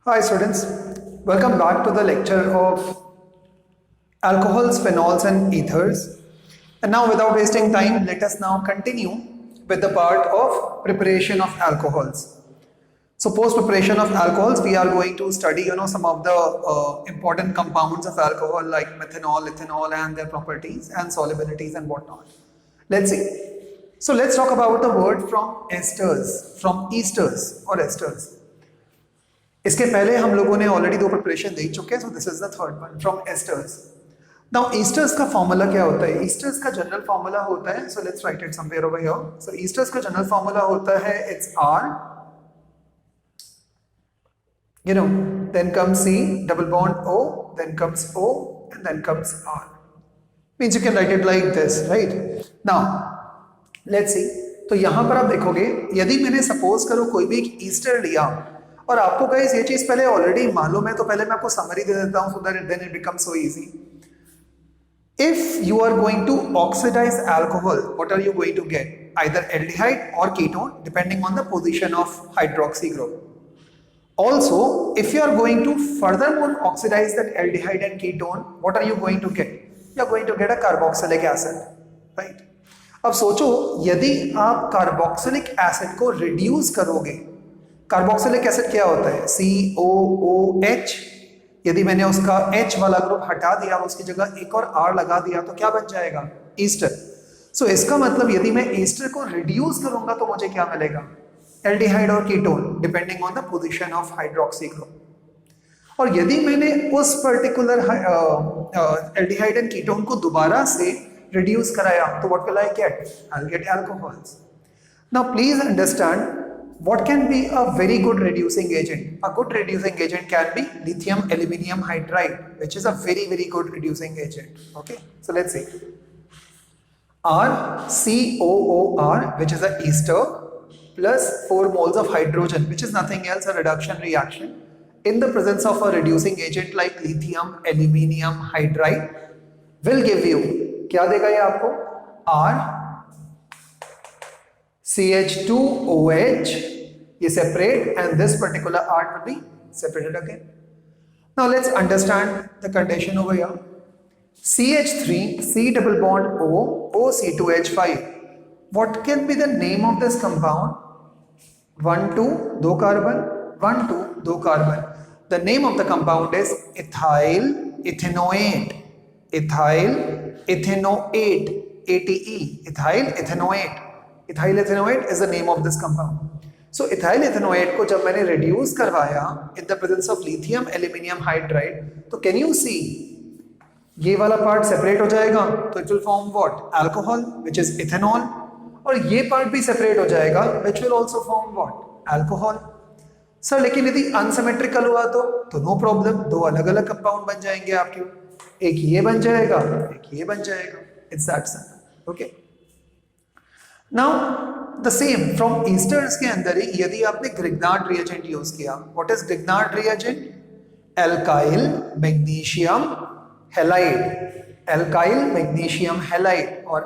Hi students, welcome back to the lecture of alcohols, phenols and ethers. And now without wasting time, let us now continue with the part of preparation of alcohols. So post preparation of alcohols, we are going to study some of the important compounds of alcohol like methanol, ethanol and their properties and solubilities and whatnot. Let's see. So let's talk about the word from esters or esters. इसके पहले हम लोगों ने already दो preparation देख चुके हैं, so this is the third one from esters. Now esters का फॉर्मूला क्या होता है? ईस्टर्स का जनरल फॉर्मूला होता है, so let's write it somewhere over here. So esters का जनरल फॉर्मूला होता है it's R, then comes C, double bond O, then comes O and then comes R. Means you can write it like this, right? Now let's see. तो यहां पर आप देखोगे, यदि मैंने सपोज करो कोई भी एक ईस्टर लिया और आपको गाइस ये चीज पहले ऑलरेडी मालूम है, तो पहले मैं आपको समरी दे देता हूं, so that then it becomes so easy. If you are going to oxidize alcohol, what are you going to get? either aldehyde or ketone depending on the position of hydroxy group. Also, if you are going to furthermore oxidize that aldehyde and ketone, what are you going to get? You are going to get a carboxylic acid, right? अब सोचो, यदि आप carboxylic acid को reduce करोगे, carboxylic acid क्या होता है? COOH. यदि मैंने उसका H वाला ग्रुप हटा दिया और उसकी जगह एक और R लगा दिया तो क्या बन जाएगा? ईस्टर. सो इसका मतलब यदि मैं ईस्टर को रिड्यूस करूंगा तो मुझे क्या मिलेगा? एल्डिहाइड और ketone depending on the position of hydroxy group. और यदि मैंने उस पर्टिकुलर एल्डिहाइड एंड कीटोन को दोबारा से रिड्यूस कराया तो what will I get? I will get alcohols. Now please understand, what can be a very good reducing agent? A good reducing agent can be lithium aluminum hydride, which is a very good reducing agent. Okay, so let's see. RCOOR, which is a ester, plus 4 moles of hydrogen, which is nothing else, a reduction reaction in the presence of a reducing agent like lithium aluminum hydride will give you, क्या देगा ये आपको? CH2OH, ये separate, and this particular art will be separated again. Now let's understand the condition over here. CH3, C double bond O, OC2H5. What can be the name of this compound? 1 2 2 carbon, 1 2 2 carbon. The name of the compound is ethyl ethanoate. Ethyl ethanoate, ATE, ethyl ethanoate. Ethyl ethanoate is the name of this compound. So ethyl ethanoate को जब मैंने reduce करवाया in the presence of lithium aluminum hydride, तो can you see ये वाला part separate हो जाएगा, तो it will form what? Alcohol, which is ethanol. और ये part भी separate हो जाएगा, which will also form what? Alcohol. Sir लेकिन यदि unsymmetrical हुआ तो no problem, दो अलग अलग compound बन जाएंगे आपके, एक ये बन जाएगा, एक ये बन जाएगा. It's that simple. Okay. Now the same from esters के अंदर ही यदि आपने Grignard reagent यूज किया, what is Grignard reagent? Alkyl magnesium halide, alkyl magnesium halide, और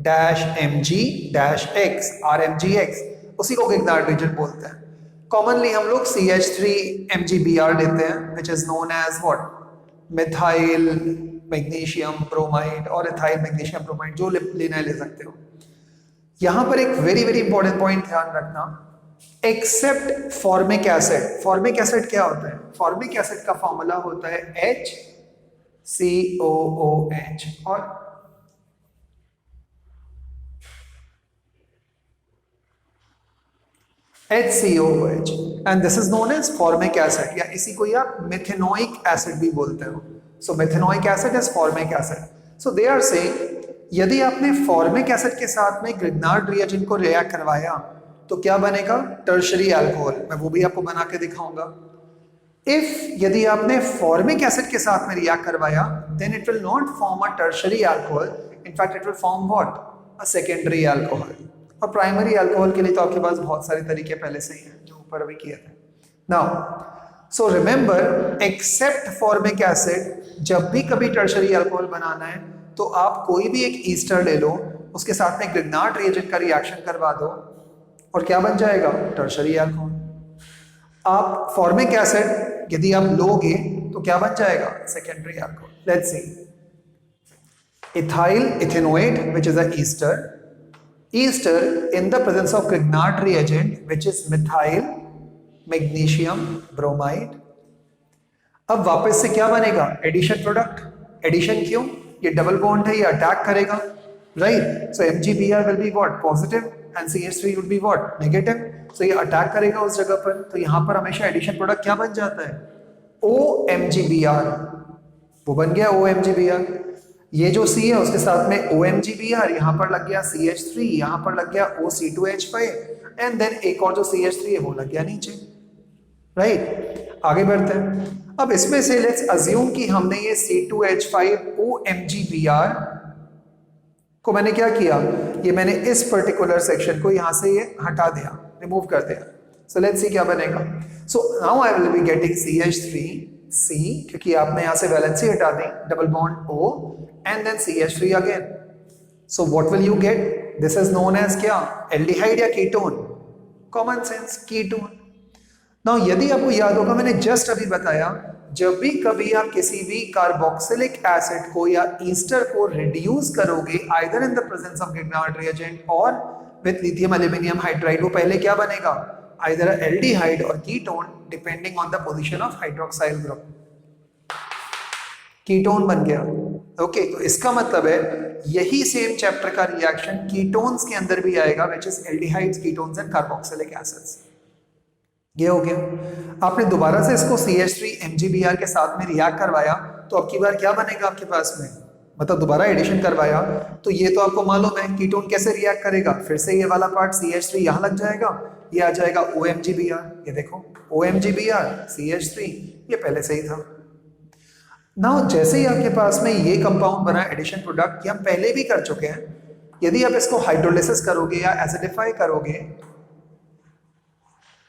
R-Mg-X, RMgX, उसी को Grignard reagent बोलते हैं. Commonly हम लोग CH3MgBr लेते हैं, which is known as what? Methyl magnesium bromide और ethyl magnesium bromide, जो लेना है ले सकते हो. यहां पर एक वेरी इंपॉर्टेंट पॉइंट ध्यान रखना, except formic acid. Formic acid क्या होता है? फॉर्मिक एसिड का फॉर्मूला होता है HCOOH और HCOOH, and this is known as formic acid, या इसी को आप मेथेनोइक एसिड भी बोलते हो. So methanoic acid is formic acid. So they are saying यदि आपने फॉर्मिक एसिड के साथ में ग्रिग्नार्ड रिएजेंट को रिएक्ट करवाया तो क्या बनेगा? Tertiary alcohol. मैं वो भी आपको बना के दिखाऊंगा. इफ यदि आपने फॉर्मिक एसिड के साथ में रिएक्ट करवाया then it will not form a tertiary alcohol, in fact it will form what? A secondary alcohol. और प्राइमरी अल्कोहल के लिए तो आपके पास बहुत सारे तरीके पहले से ही हैं जो ऊपर अभी किए थे. Now so remember, except formic acid, जब भी कभी टर्शरी अल्कोहल बनाना है तो आप कोई भी एक ईस्टर ले लो, उसके साथ में ग्रिग्नार्ड रिएजेंट का रिएक्शन करवा दो और क्या बन जाएगा? Tertiary alcohol. आप फॉर्मिक एसिड यदि आप लोगे तो क्या बन जाएगा? Secondary alcohol. Let's see, ethyl ethanoate, which is a ester in the presence of Grignard reagent, which is methyl magnesium bromide। अब वापस से क्या बनेगा? Addition product. एडिशन क्यों? ये डबल बॉन्ड है, ये अटैक करेगा, right? So MgBr will be what? Positive and CH3 would be what? Negative। सो ये अटैक करेगा उस जगह पर, तो यहां पर हमेशा एडिशन प्रोडक्ट क्या बन जाता है? OMgBr। वो बन गया OMgBr। ये जो C है उसके साथ में OMgBr, यहां पर लग गया CH3, यहां पर लग गया OC2H5 एंड देन एक और जो CH3 है वो लग गया नीचे, राइट? आगे बढ़ते हैं। अब इसमें से लेट्स अज्यूम कि हमने ये C2H5 OMgBr को मैंने क्या किया, ये मैंने इस पर्टिकुलर सेक्शन को यहां से ये हटा दिया, रिमूव कर दिया। सो लेट्स सी क्या बनेगा। So now I will be getting CH3C, क्योंकि आपने यहां से वैलेंसी हटा दी, double bond O and then CH3 again। So what will you get? This is known as क्या? एल्डिहाइड या ketone? Common sense, ketone. Now यदि आपको याद होगा, मैंने जस्ट अभी बताया, जब भी कभी आप किसी भी कार्बोक्सिलिक एसिड को या ईस्टर को रिड्यूस करोगे either in the presence of Grignard reagent और विद लिथियम एल्यूमिनियम हाइड्राइड, वो पहले क्या बनेगा? आइदर एल्डिहाइड और ketone depending on the position of hydroxyl group. Ketone बन गया। ओके, तो इसका मतलब है यही सेम चैप्टर का रिएक्शन कीटोन्स के अंदर भी आएगा, which is aldehydes, ketones and carboxylic acids. ये हो गया। आपने दोबारा से इसको CH3 MgBr के साथ में रिएक्ट करवाया, तो अब की बार क्या बनेगा आपके पास में? मतलब दोबारा एडिशन करवाया, तो ये तो आपको मालूम है कीटोन कैसे रिएक्ट करेगा। फिर से ये वाला पार्ट CH3 यहाँ लग जाएगा, ये आ जाएगा OMgBr। ये देखो OMgBr CH3, ये पहले से ही था। नाउ जैसे ही आपके पास में ये कंपाउंड बना एडिशन प्रोडक्ट, ये हम पहले भी कर चुके हैं। यदि आप इसको हाइड्रोलिसिस करोगे या एसिडिफाई करोगे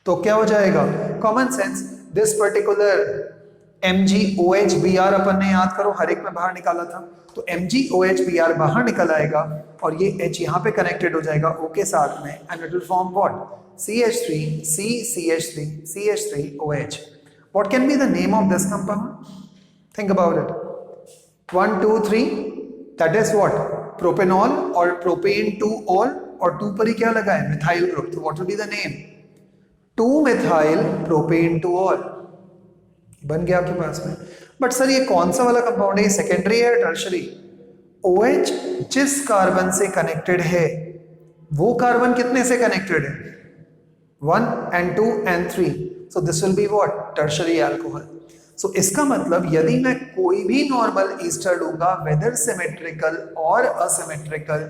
तो क्या हो जाएगा? Common sense, this particular MgOHBr अपन ने याद करो हर एक में बाहर निकाला था, तो MgOHBr बाहर निकल आएगा और ये H यहाँ पे कनेक्टेड हो जाएगा O के साथ में, and it will form what? CH3 C CH3 CH3OH। What can be the name of this compound? Think about it. 1, 2, 3. That is what? Propanol or propane 2-ol, और 2 पर ही क्या लगा है? Methyl group. So what will be the name? 2-methyl propane 2-ol बन गया आपके पास में। बट सर ये कौन सा वाला कंपाउंड है? सेकेंडरी है टर्शरी? OH जिस कार्बन से कनेक्टेड है वो कार्बन कितने से कनेक्टेड है? 1 and 2 and 3. So this will be what? Tertiary alcohol. सो इसका मतलब यदि मैं कोई भी नॉर्मल ईस्टर लूंगा, वेदर सिमेट्रिकल और asymmetrical,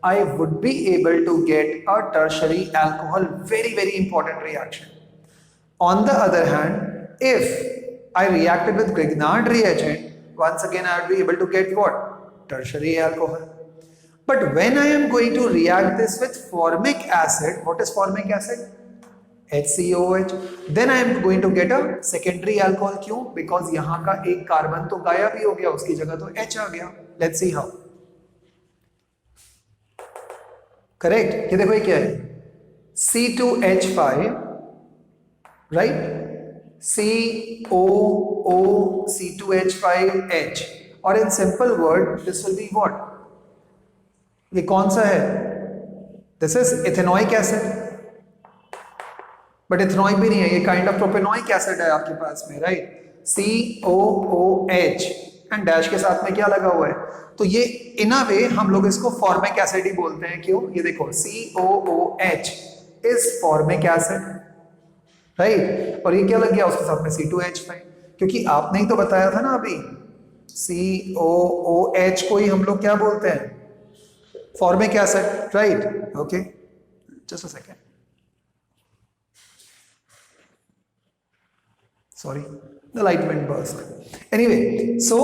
I would be able to get a tertiary alcohol. Very very important reaction. On the other hand, if I reacted with Grignard reagent, once again I would be able to get what? Tertiary alcohol. But when I am going to react this with formic acid, what is formic acid? HCOH, then I am going to get a secondary alcohol। क्यों? Because यहाँ का एक carbon तो गायब ही हो गया, उसकी जगह तो H आ गया। Let's see how। करेक्ट। ये देखो ये क्या है? C2H5, right? COO C2H5H, और in simple word this will be what? ये कौन सा है? This is ethanoic acid। But ethanoic भी नहीं है, ये काइंड ऑफ प्रोपेनोइक एसिड है आपके पास में, राइट? COOH एंड डैश के साथ में क्या लगा हुआ है? तो ये इन अ वे हम लोग इसको फॉर्मिक एसिड ही बोलते हैं। क्यों? ये देखो COOH is formic acid, right? और ये क्या लग गया उसके साथ में? C2H5, क्योंकि आपने ही तो बताया था ना अभी, COOH को ही हम लोग क्या बोलते हैं? Formic acid, right? Okay, just a second, sorry, the light went burst. Anyway, so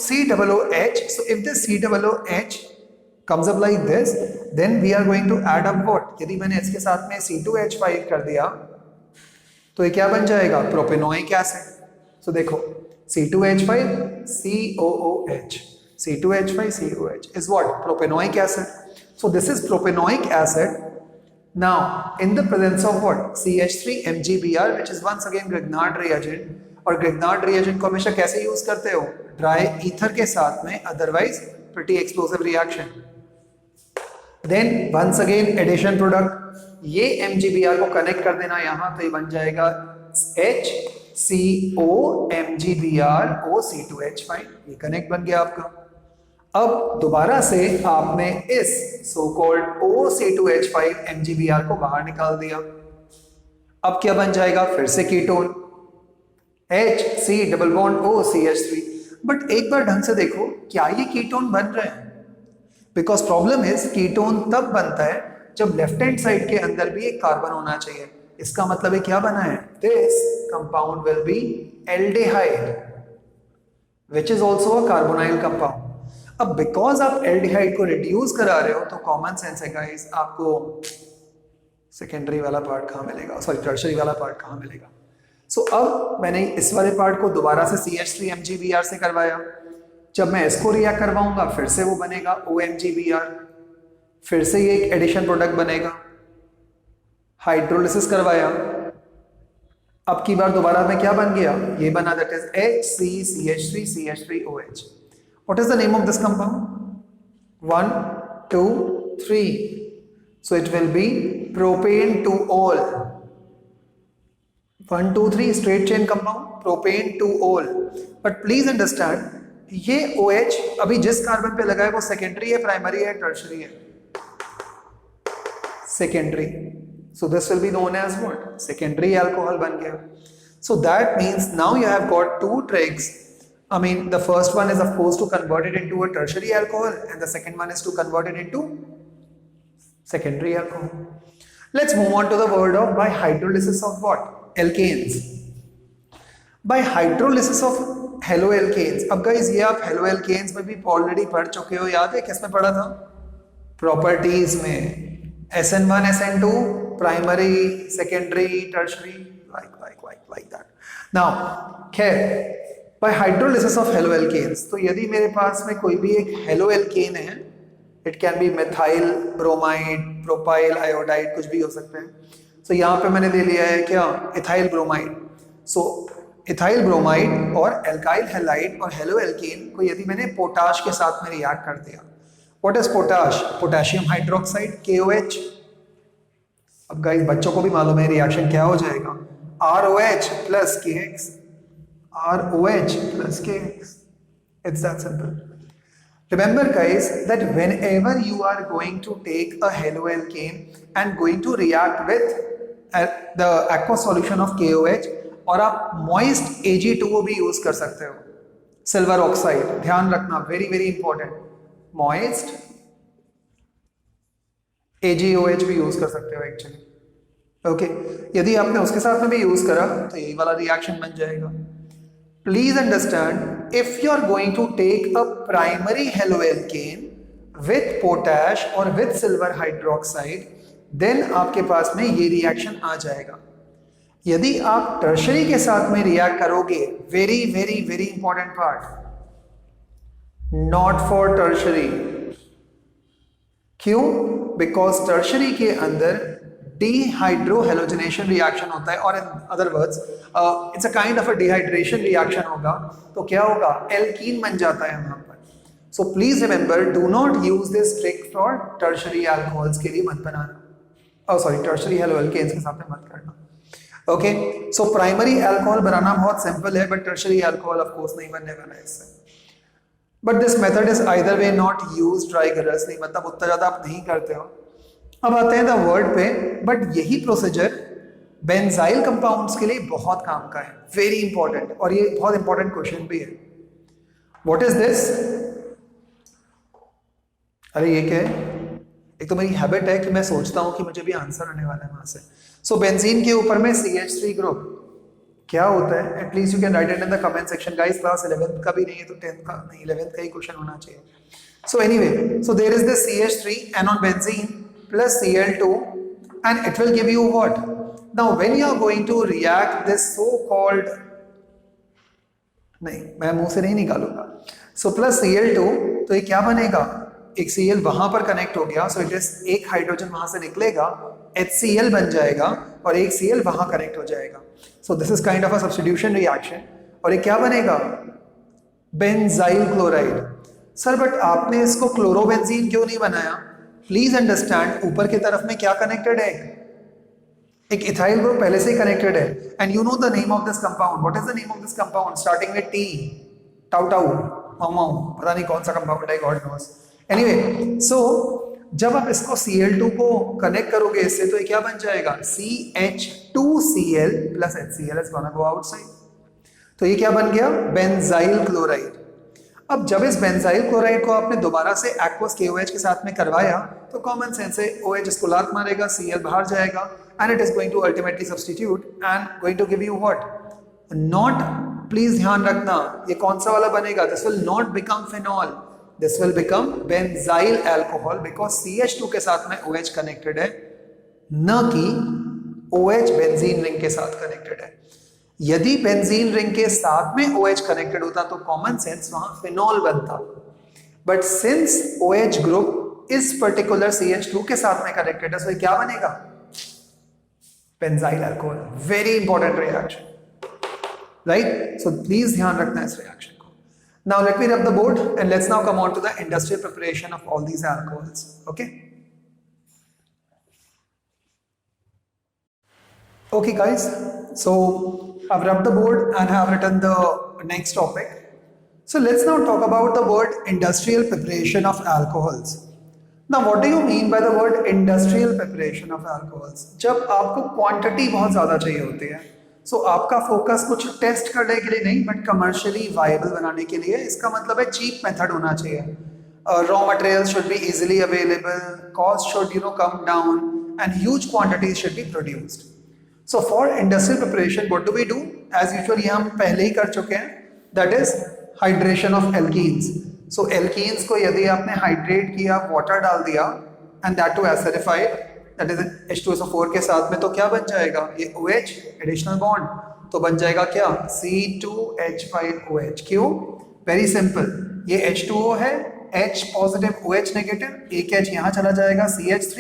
COOH, so if this COOH comes up like this, then we are going to add up what? यदि मैंने इसके साथ में C2H5 कर दिया तो ये क्या बन जाएगा? Propanoic acid. सो देखो C2H5 COOH, C2H5 COOH is what? Propanoic acid. So this is propanoic acid Now, in the presence of what? CH3 MgBr, which is once again Grignard reagent. और Grignard reagent को हमेशा कैसे use करते हो? Dry ether के साथ में, otherwise pretty explosive reaction. Then once again addition product. ये MgBr को कनेक्ट कर देना यहाँ, तो ये बन जाएगा HCO MgBr O C2H5. ये कनेक्ट बन गया आपका. अब दोबारा से आपने इस सो कॉल्ड OC2H5 MgBr को बाहर निकाल दिया. अब क्या बन जाएगा? फिर से ketone HC double bond OCH3. But एक बार ढंग से देखो, क्या ये कीटोन बन रहे हैं? बिकॉज प्रॉब्लम इज कीटोन तब बनता है जब लेफ्ट हैंड साइड के अंदर भी एक कार्बन होना चाहिए. इसका मतलब है क्या बना है? This compound will be aldehyde which is also a carbonyl compound. अब बिकॉज आप एल्डिहाइड को रिड्यूस करा रहे हो तो कॉमन सेंस है गाइस, आपको सेकेंडरी वाला पार्ट कहाँ मिलेगा, सॉरी टर्शरी वाला पार्ट कहाँ मिलेगा. सो अब मैंने इस वाले पार्ट को दोबारा से CH3 MgBr से करवाया. जब मैं इसको रिएक्ट करवाऊंगा फिर से वो बनेगा OMgBr, फिर से ये एक एडिशन प्रोडक्ट बनेगा. हाइड्रोलिसिस करवाया, अब की बार दोबारा में क्या बन गया? ये बना, that is HCCH3CH3OH. What is the name of this compound? 1, 2, 3. So it will be propane to all. 1, 2, 3 straight chain compound, propane to all. But please understand, ये OH अभी जिस कार्बन पे लगा है वो सेकेंडरी है, प्राइमरी है, टर्शरी है? Secondary. So this will be known as what? Secondary alcohol बन गया. So that means now you have got two tricks. I mean, the first one is of course to convert it into a tertiary alcohol, and the second one is to convert it into secondary alcohol. Let's move on to the word of by hydrolysis of what? Alkanes. By hydrolysis of haloalkanes. अब guys ये आप haloalkanes में भी already पढ़ चुके हो, याद है किस में पढ़ा था? प्रॉपर्टीज में. SN1 SN2 primary, secondary, tertiary, like that. Now, खैर by hydrolysis of haloalkanes, तो यदि मेरे पास में कोई भी एक haloalkane है, it can be methyl bromide, propyl iodide, कुछ भी हो सकते हैं. So यहाँ पे मैंने ले लिया है क्या? ethyl bromide. So ethyl bromide और alkyl halide और haloalkane को यदि मैंने पोटाश के साथ में रिएक्ट कर दिया, what is potash? Potassium hydroxide, KOH. अब गाइस बच्चों को भी मालूम है रिएक्शन क्या हो जाएगा? ROH plus KX. ROH plus KX. It's that simple. Remember guys that whenever you are going to take a haloalkane and going to react with the aqueous solution of KOH, और आप moist Ag2O भी use कर सकते हो, silver oxide. ध्यान रखना, very very important. moist AgOH भी use कर सकते हो एक्चुअली. ओके, यदि आपने उसके साथ में भी यूज करा तो यही वाला रिएक्शन बन जाएगा. Please understand, if you are going to take a primary haloalkane with potash और विथ सिल्वर हाइड्रोक्साइड, देन आपके पास में ये रिएक्शन आ जाएगा. यदि आप टर्शरी के साथ में रिएक्ट करोगे, very very very important part, not for tertiary. क्यों? बिकॉज टर्शरी के अंदर डिहाइड्रोहेलोजिनेशन रिएक्शन होता है, और in other words it's a kind of a dehydration reaction होगा. तो क्या होगा? एल्कीन बन जाता है वहां पर. So please remember, do not use this trick for tertiary alcohols के लिए मत बनाना. सॉरी, टर्शरी हेलोएल्केन्स के साथ में मत करना. ओके, सो प्राइमरी अल्कोहल बनाना बहुत सिंपल है, but tertiary alcohol of course नहीं बनने वाला है इससे. But this method is either way not used rigorously, मतलब उतना ज्यादा आप नहीं करते हो. अब आते हैं द वर्ड पे, बट यही प्रोसीजर बेंजाइल कंपाउंड्स के लिए बहुत काम का है, वेरी इंपॉर्टेंट, और ये बहुत इंपॉर्टेंट क्वेश्चन भी है. What is this? अरे ये क्या है? एक तो मेरी हैबिट है कि मैं सोचता हूं कि मुझे भी आंसर आने वाला है वहां से. सो बेंजीन के ऊपर में CH3 ग्रुप क्या होता है? At least you can write it in the comment section guys. Class 11th का भी नहीं है तो 10th का नहीं, 11th का ही क्वेश्चन होना चाहिए. So anyway, so there is this CH3 एनोन benzene plus Cl2, and it will give you what? Now when you are going to react this so called, नहीं मैं मुंह से नहीं निकालूंगा. So plus Cl2, तो ये क्या बनेगा? एक Cl वहां पर कनेक्ट हो गया, so it is एक हाइड्रोजन वहां से निकलेगा HCl बन जाएगा और एक Cl वहां कनेक्ट हो जाएगा. सो this is kind of a substitution reaction. और ये क्या बनेगा? Benzyl chloride. सर बट आपने इसको क्लोरोबेंजीन क्यों नहीं बनाया? प्लीज अंडरस्टैंड, ऊपर की तरफ में क्या कनेक्टेड है? एक इथाइल ग्रुप पहले से ही कनेक्टेड है. And you know the name of this compound. What is the name of this compound starting with T? टाउ टाउ माउ माउ, पता नहीं कौन सा कंपाउंड है, गॉड नोस. एनीवे, सो जब आप इसको Cl2 को कनेक्ट करोगे इससे, तो ये क्या बन जाएगा? CH2Cl plus HCl is gonna go outside. तो ये क्या बन गया? Benzyl chloride. अब जब इस बेंजाइल क्लोराइड को आपने दोबारा से एक्वस KOH के साथ में करवाया, तो कॉमन सेंस से OH इसको लात मारेगा, Cl बाहर जाएगा, and it is going to ultimately substitute and going to give you what? Not, please ध्यान रखना, ये कौन सा वाला बनेगा? This will not become phenol, this will become benzyl alcohol, because CH2 के साथ में OH कनेक्टेड है, न कि OH बेंजीन रिंग के साथ कनेक्टेड है. यदि बेंजीन रिंग के साथ में OH कनेक्टेड होता तो कॉमन सेंस वहां फिनॉल बनता. बट सिंस OH ग्रुप इस पर्टिकुलर CH2 के साथ में कनेक्टेड है, सो क्या बनेगा? Benzyl alcohol. Very important reaction, right? So please ध्यान रखना इस रिएक्शन को. Now let me rub the board and let's now come on to the industrial preparation of all these alcohols. Okay, okay guys, so I've rubbed the board and have written the next topic. So let's now talk about the word industrial preparation of alcohols. Now what do you mean by the word industrial preparation of alcohols? जब आपको quantity बहुत ज़्यादा चाहिए होती है, सो आपका focus कुछ test करने के लिए नहीं बट कमर्शियली वायबल बनाने के लिए. इसका मतलब है चीप मेथड होना चाहिए. Raw material should be easily available, cost should come down and huge quantities should be produced. So for industrial preparation, what do we do? As usual, ये हम पहले ही कर चुके हैं. That is hydration of alkenes. So alkenes को यदि आपने hydrate किया, water डाल दिया, and that to acidified, that is H2SO4 के साथ में, तो क्या बन जाएगा? ये OH additional bond, तो बन जाएगा क्या? C2H5OH. क्यों? Very simple. ये H2O है, H positive OH negative, एक H यहाँ चला जाएगा CH3,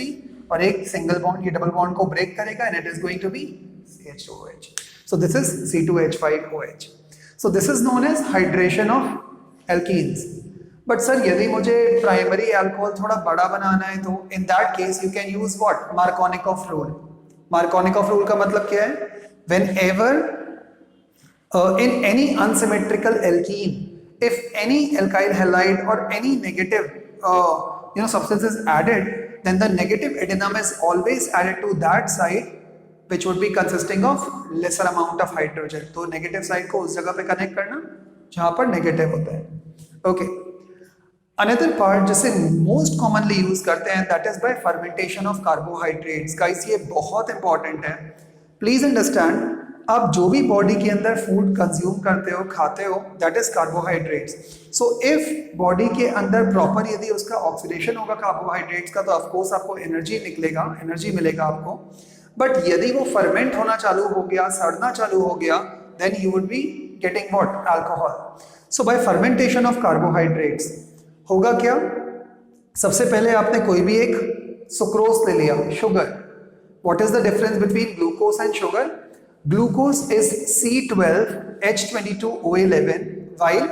और एक सिंगल बॉन्ड ये डबल बॉन्ड को ब्रेक करेगा and it is going to be CH2OH. So this is C2H5OH. So this is known as hydration of alkenes. But sir यदि मुझे प्राइमरी अल्कोहल थोड़ा बड़ा बनाना है, तो in that case you can use what? Markovnikov rule. Markovnikov rule का मतलब क्या है? Whenever in any unsymmetrical alkene, if any alkyl halide or any negative substance is added, then the negative adenine is always added to that side which would be consisting of lesser amount of hydrogen. तो negative side को उस जगह पे connect करना जहां पर negative होता है. Okay. Another part जिसे most commonly use करते हैं, that is by fermentation of carbohydrates. Guys, ये बहुत important है. Please understand, आप जो भी बॉडी के अंदर फूड कंज्यूम करते हो, खाते हो, that is carbohydrates. So if body के अंदर प्रॉपर यदि उसका ऑक्सीडेशन होगा कार्बोहाइड्रेट्स का, तो ऑफकोर्स आपको एनर्जी निकलेगा, एनर्जी मिलेगा आपको. बट यदि वो फर्मेंट होना चालू हो गया, सड़ना चालू हो गया, then you would be getting what? Alcohol. So by fermentation of carbohydrates होगा क्या? सबसे पहले आपने कोई भी एक सुक्रोज ले लिया, sugar. What is the difference between glucose and sugar? Glucose is C12H22O11 while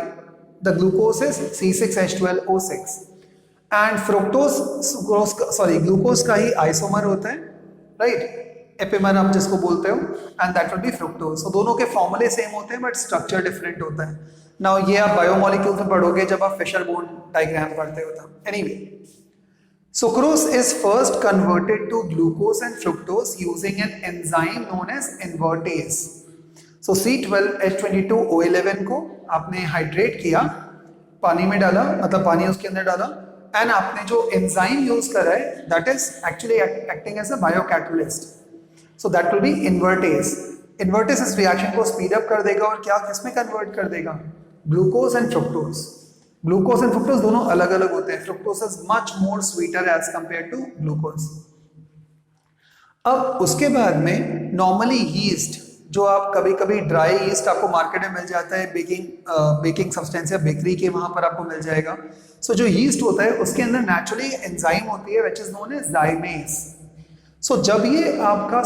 the glucose is C6H12O6. And glucose का ही आइसोमर होता है, राइट? एपिमर आप जिसको बोलते हो, and that will be fructose. So दोनों के फॉर्मूले सेम होते हैं बट स्ट्रक्चर डिफरेंट होता है. नाउ ये आप बायोमोलिक्यूल्स में पढ़ोगे जब आप फिशर बोन डायग्राम पढ़ते हो तब. Anyway, sucrose is first converted to glucose and fructose using an enzyme known as invertase. So C12H22O11 को आपने हाइड्रेट किया, पानी में डाला, मतलब पानी उसके अंदर डाला, एंड आपने जो एंजाइम यूज करा है that is actually acting as a biocatalyst. So that will be invertase. Invertase इस रिएक्शन को स्पीड अप कर देगा और क्या किसमें कन्वर्ट कर देगा? Glucose and fructose. Glucose and fructose दोनों अलग अलग होते हैं. Fructose is much more sweeter as compare to glucose. अब उसके बाद में नॉर्मली यीस्ट, जो आप कभी कभी ड्राई यीस्ट आपको मार्केट में मिल जाता है, बेकिंग सब्सटेंस या बेकरी के वहां पर आपको मिल जाएगा. सो जो यीस्ट होता है उसके अंदर नेचुरली एंजाइम होती है which is known as zymase. So जब ये आपका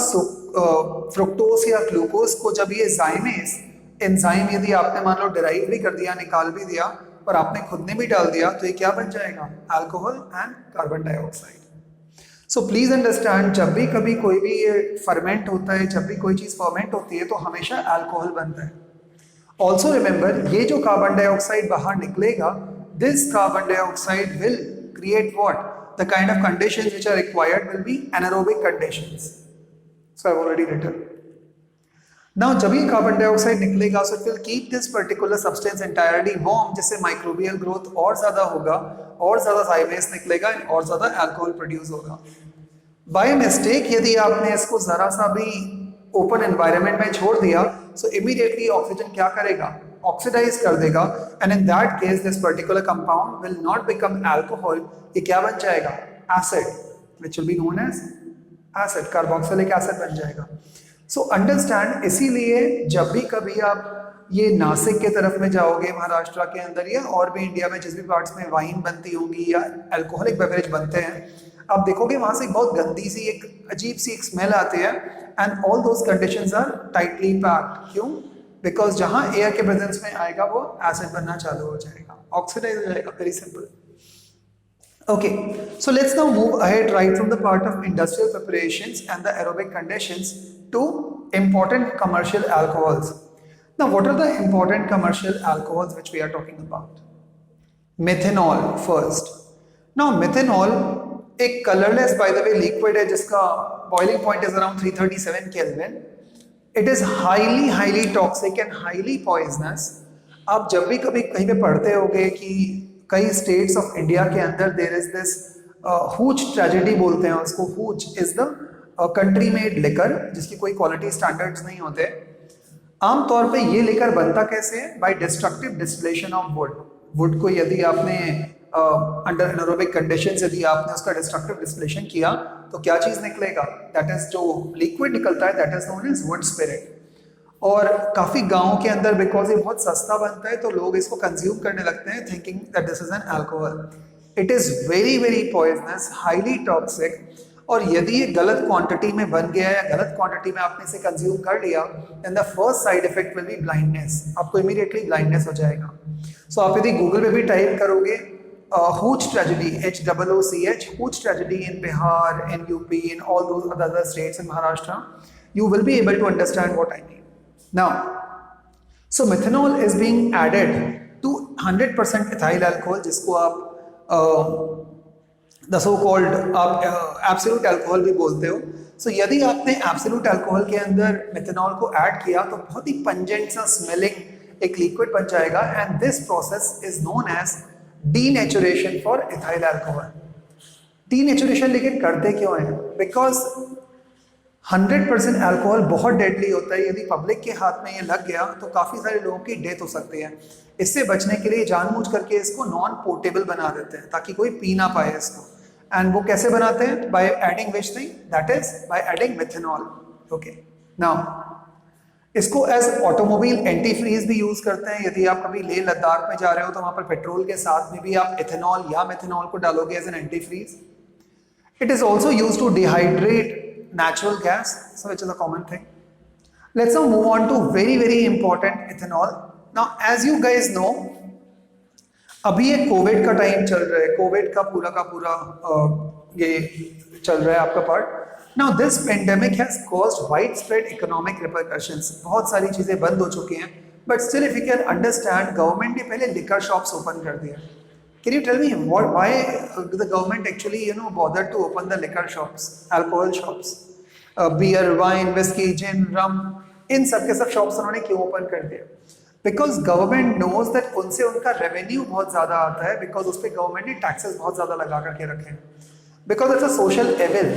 फ्रुक्टोज या ग्लूकोज को जब ये जाइमेज एंजाइम यदि आपने मान लो डिराइव भी कर दिया, निकाल भी दिया और आपने खुद ने भी डाल दिया, तो ये क्या बन जाएगा? Alcohol and carbon dioxide. So please understand, जब भी कभी कोई भी ये फर्मेंट होता है, जब भी कोई चीज फर्मेंट होती है तो हमेशा अल्कोहल बनता है। ऑल्सो रिमेंबर, ये जो कार्बन डाइऑक्साइड बाहर निकलेगा, this carbon dioxide will create what? The kind of conditions which are required will be anaerobic conditions. So I've already written. Now जब ये कार्बन डाइऑक्साइड निकलेगा, so it will keep this particular substance entirely warm, जिससे microbial growth और ज्यादा होगा, और ज्यादा जाइमेज निकलेगा और ज्यादा अल्कोहल प्रोड्यूस होगा। बाय मिस्टेक यदि आपने इसको जरा सा भी ओपन एनवायरनमेंट में छोड़ दिया, so immediately ऑक्सीजन क्या करेगा? ऑक्सीडाइज कर देगा, and in that case this particular compound will not become alcohol. ये क्या बन जाएगा? Acid, which will be known as acid, carboxylic acid बन जाएगा। सो अंडरस्टैंड, इसीलिए जब भी कभी आप ये नासिक के तरफ में जाओगे, महाराष्ट्र के अंदर या और भी इंडिया में जिस भी पार्ट्स में वाइन बनती होंगी या अल्कोहलिक बेवरेज बनते हैं, आप देखोगे वहां से बहुत गंदी सी एक अजीब सी एक स्मेल आती है, and all those conditions are tightly packed. क्यों? बिकॉज जहां एयर के प्रेजेंस में आएगा वो एसिड बनना चालू हो जाएगा, ऑक्सीडाइज हो जाएगा। Very simple. Okay, so let's now move ahead right from the part of industrial preparations and the aerobic conditions to important commercial alcohols. Now, what are the important commercial alcohols which we are talking about? Methanol first. Now, methanol एक colorless by the way liquid है जिसका boiling point is around 337 Kelvin. It is highly toxic and highly poisonous. आप जब भी कभी कहीं पे पढ़ते होगे कि कई स्टेट्स ऑफ इंडिया के अंदर there is this hooch tragedy बोलते हैं उसको। Hooch is the country made liquor जिसकी कोई क्वालिटी स्टैंडर्ड्स नहीं होते। आमतौर पे ये लिकर बनता कैसे है? By destructive distillation of wood. Wood को यदि आपने अंडर एनारोबिक कंडीशंस यदि आपने उसका डिस्ट्रक्टिव डिस्टिलेशन किया तो क्या चीज निकलेगा? दैट इज जो लिक्विड निकलता है that is known as wood spirit. और काफी गांवों के अंदर बिकॉज ये बहुत सस्ता बनता है तो लोग इसको कंज्यूम करने लगते हैं thinking that this is an alcohol. It is very poisonous, highly toxic, और यदि ये गलत क्वांटिटी में बन गया है, गलत क्वांटिटी में आपने इसे कंज्यूम कर लिया, then the first side effect will be blindness. आपको इमीडिएटली ब्लाइंडनेस हो जाएगा। सो आप यदि गूगल पे भी टाइप करोगे hooch tragedy, HOOCH, hooch tragedy in Bihar, in UP, in all those other states in Maharashtra, you will be able to understand what I mean. Now, so methanol is being added to 100% ethyl alcohol, जिसको आप the so called आप absolute alcohol भी बोलते हो। So यदि आपने absolute alcohol के अंदर methanol को ऐड किया तो बहुत ही pungent सा smelling एक liquid बन जाएगा, and this process is known as denaturation for ethyl alcohol. Denaturation लेकिन करते क्यों हैं? Because 100% अल्कोहल बहुत डेडली होता है। यदि पब्लिक के हाथ में ये लग गया तो काफ़ी सारे लोगों की डेथ हो सकती है। इससे बचने के लिए जानबूझ करके इसको नॉन पोर्टेबल बना देते हैं ताकि कोई पी ना पाए इसको। एंड वो कैसे बनाते हैं? By adding which thing? That is by adding methanol. Okay, now इसको एज ऑटोमोबाइल एंटी फ्रीज भी यूज करते हैं। यदि आप कभी लेह लद्दाख में जा रहे हो तो वहां पर पेट्रोल के साथ में भी आप इथेनॉल या मिथेनॉल को डालोगे as an anti freeze. It is also use to dehydrate natural gas, so which is a common thing. Let's now move on to very important ethanol. Now as you guys know, अभी ये Covid का time चल रहा है, Covid का पूरा ये चल रहा है आपका part. Now this pandemic has caused widespread economic repercussions. बहुत सारी चीजें बंद हो चुकी हैं, but still if you can understand, government ने पहले लिकर शॉप्स ओपन कर दिया। Can you tell me why the government actually bothered to open the liquor shops, alcohol shops, beer, wine, whiskey, gin, rum, इन सब के सब shops उन्होंने क्यों open कर दिया? बिकॉज गवर्नमेंट नोज दैट उनसे उनका रेवेन्यू बहुत ज्यादा आता है, बिकॉज उस पर गवर्नमेंट ने टैक्सेस बहुत ज्यादा लगा करके रखे हैं। Because it's a social evil.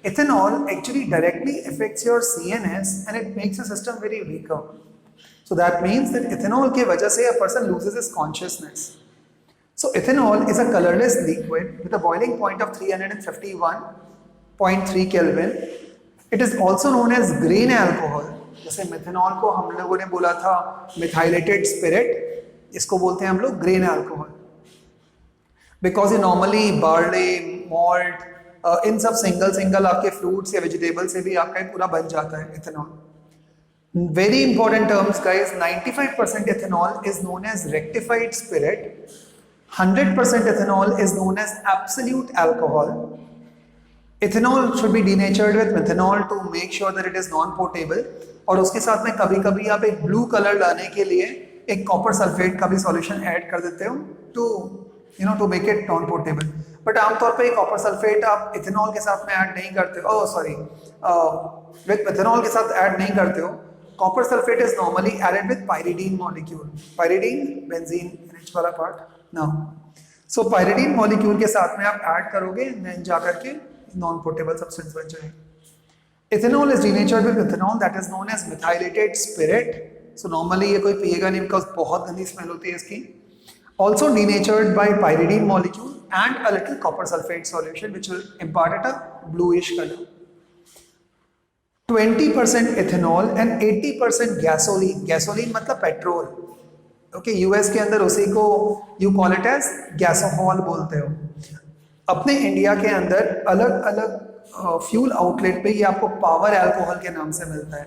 Ethanol actually directly affects your CNS and it makes the system very weaker. So that means that ethanol के वजह से a person loses his consciousness. So ethanol is a colorless liquid with a boiling point of 351.3 Kelvin. It is also known as grain alcohol. जैसे methanol को हम लोगों ने बोला था methylated spirit, इसको बोलते हैं हम लोग grain alcohol. Because ये normally barley, malt इन सब सिंगल सिंगल आपके फ्रूट्स या वेजिटेबल से भी आपका पूरा बन जाता है ethanol. Very important terms guys, 95% ethanol is known as rectified spirit, 100% ethanol is known as absolute alcohol. Ethanol should be denatured with methanol to make sure that it is non-potable, और उसके साथ में कभी कभी आप एक ब्लू कलर लाने के लिए एक कॉपर सल्फेट का भी सॉल्यूशन ऐड कर देते हो to make it non portable. But आमतौर पे कॉपर सल्फेट आप इथेनॉल के साथ में ऐड नहीं करते हो, विद मेथनॉल के साथ ऐड नहीं करते हो। Copper sulphate is normally added with pyridine molecule, pyridine benzene H वाला पार्ट ना। सो पायरिडीन मॉलिक्यूल के साथ में आप ऐड करोगे, देन जाकर के नॉन पोर्टेबल सब्सटेंस बन जाएगा। Ethanol is denatured with methanol, that is known as methylated spirit. So normally ये कोई पिएगा नहीं because बहुत गंदी स्मेल होती है इसकी। Also denatured by pyridine molecule and a little copper sulfate solution which will impart it a bluish color. 20% ethanol and 80% gasoline. Gasoline मतलब पेट्रोल। Okay, US के अंदर उसी को you call it as gasohol बोलते हो। अपने इंडिया के अंदर अलग अलग फ्यूल आउटलेट पे ये आपको पावर अल्कोहल के नाम से मिलता है,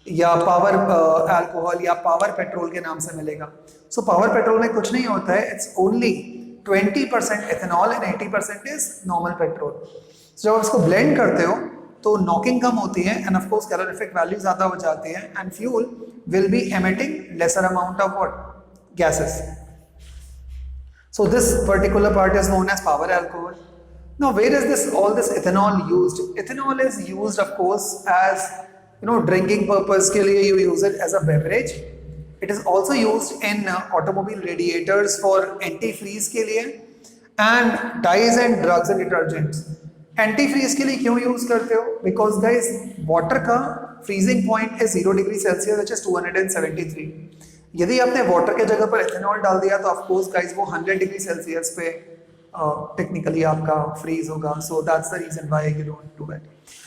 या पावर अल्कोहल या पावर पेट्रोल के नाम से मिलेगा। सो पावर पेट्रोल में कुछ नहीं होता है, it's only 20% ethanol and 80% is normal petrol. जब आप इसको ब्लेंड करते हो तो नॉकिंग कम होती है end of course calorific value ज्यादा हो जाती है and fuel will be emitting lesser amount of what gases. So this particular part is known as power alcohol. Now, where is all this ethanol used? Ethanol is used, of course, as drinking purpose के लिए you use it as a beverage. It is also used in automobile radiators for antifreeze के लिए and dyes and drugs and detergents. Antifreeze के लिए क्यों use करते हो? Because guys, water का freezing point is 0 degree Celsius, which is 273. यदि आपने वाटर के जगह पर एथेनॉल डाल दिया तो ऑफ कोर्स गाइस वो 100 डिग्री सेल्सियस पे टेक्निकली आपका फ्रीज होगा। So that's the reason why you don't do it,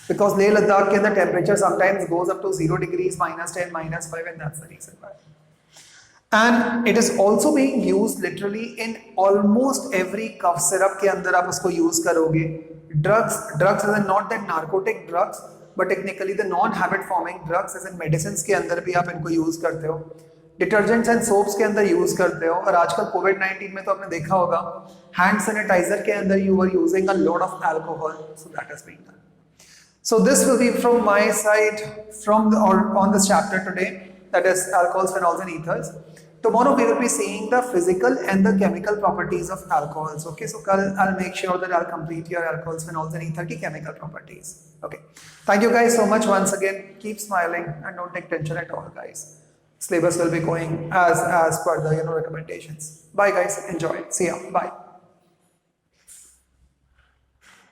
because Leh Ladakh के अंदर temperature sometimes goes up to 0 degrees -10 -5 and that's the reason why. And it is also being used literally in almost every cough syrup के अंदर आप उसको use करोगे। Drugs is not that narcotic drugs but technically the non habit forming drugs is in medicine के अंदर भी आप इनको यूज करते हो, डिटर्जेंट्स एंड सोप्स के अंदर यूज करते हो, और आजकल कोविड-19 में तो आपने देखा होगा हैंड सैनिटाइजर के अंदर you are using a lot of alcohol, so that is being done. So this will be from my side from on this chapter today, that is alcohols, phenols and ethers. Tomorrow we will be seeing the physical and the chemical properties of alcohols. Okay, so I'll make sure that I'll complete your alcohols, phenols and ether ki chemical properties. Okay, thank you guys so much once again. Keep smiling and don't take tension at all, guys. Syllabus will be going as per the recommendations. Bye guys, enjoy. See ya. Bye.